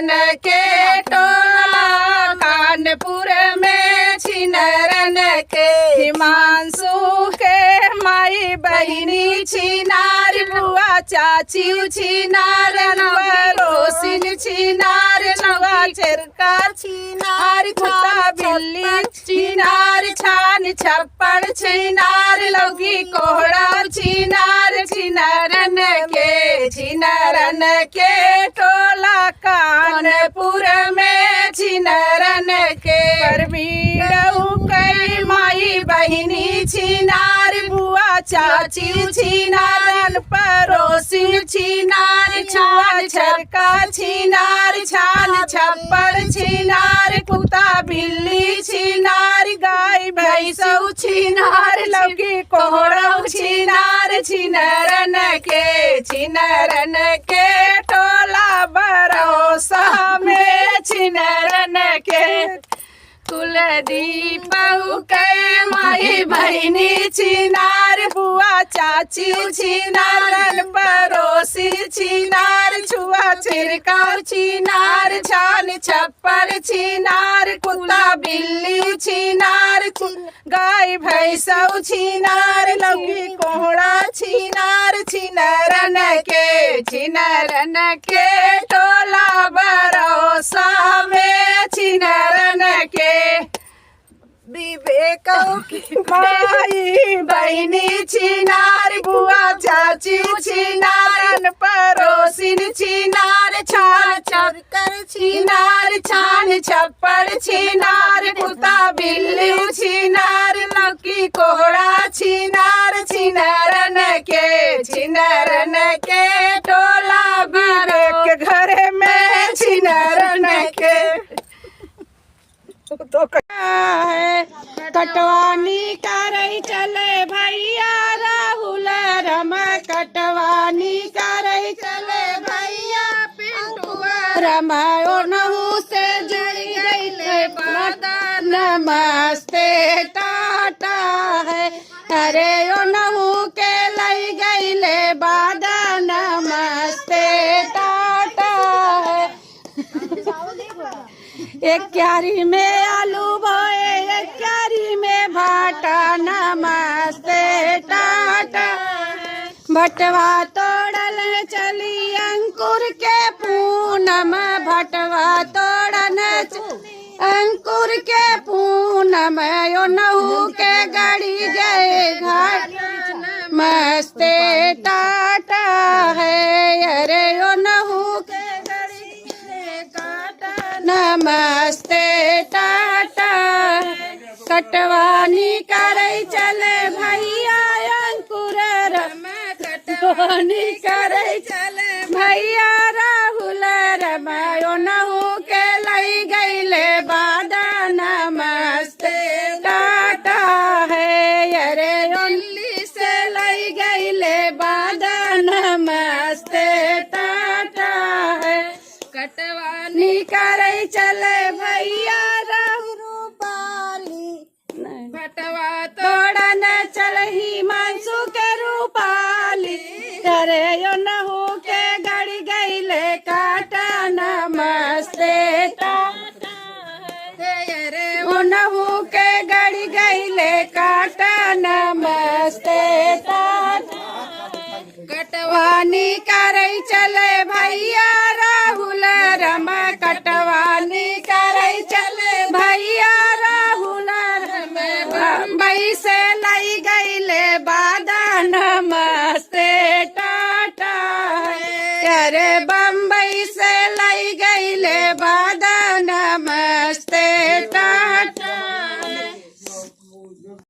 छिनरन के टोला, कानपुर में छिनरन के। हिमांशु के माई बहिनी छिनार, बुआ चाची छिनार, रोशिन छिनार, नवा चरका छिनार, कुत्ता बिल्ली छिनार, छान छप्पड़ छिनार, लौकी कोहड़ा छिनार। छिनरन के टोला, कानपुर में छिनरन के। परवीड़ऊ कई माई बहिनी छिनार, बुआ चाची छिनार, पड़ोसिन छिनार, छुआ छरका छिनार, छान छप्पड़ छिनार, कुत्ता बिल्ली छिनार, गाय भैंसऊ छिनार, लौकी कोहड़ऊ छिनार। छिनरन के टोला, भरोसा में छिनरन के। कुलदीपऊ के माई बहिनी छिनार, बुआ चाची छिनार, पड़ोसी छिनार, छुआ छिरका छिनार, छान छप्पड़ छिनार, कुत्ता बिल्ली छिनार, गाय भैंसऊ छिनार, लौकी कोहड़ा छिनार। छिनरन के टोला, भरोसा में छिनरन के। विवेकऊ की माई बहिनी छिनार, बुआ चाची छिनार, पड़ोसिन छिनार, छान छप्पड़ छिनार, छान छप्पड़ छिनार, कुत्ता बिल्ली छिनार, लौकी कोहड़ा छिनार। छिनरन के टोला, विवेक घर में छिनरन के। तो है कटवानी करई चले भैया राहुल रम, कटवानी करई चले भैया पिंटुआ रम, ओनहु से जुड़ी गई बादा। नमस्ते टाटा है, अरे ओनहु के लई गईले बादा। नमस्ते टाटा है। एक क्यारी में आलू बोए, एक क्यारी में भाटा। नमस्ते टाटा। भटवा तोड़ल चली अंकुर के पूनम, भटवा तोड़न अंकुर के पूनम, ओनहु के गड़ी गए घाट। नमस्ते टाटा है, अरे ओनहु के गड़ी गए घाट। नमस्ते टाटा। कटवानी करई चले भैया अंकुर रम, कटवानी करई चले भैया राहुल रम, ओनहु के लई गईले बादा। नमस्ते टाटा है, अरे ओनली से लई गईले बादा। नमस्ते टाटा है। कटवानी करई चले भैया रूपाली, भटवा तोड़न चलही मानसू के रूपाली, करे ओनहु के गड़ी गईले काटा। नमस्ते टाटा है, अरे ओनहु के गड़ी गईले काटा। नमस्ते टाटा। कटवानी करई चले भैया राहुल रम, कटवानी करई चले भैया राहुल रम, बम्बई से लई गईले बादा। नमस्ते टाटा है, अरे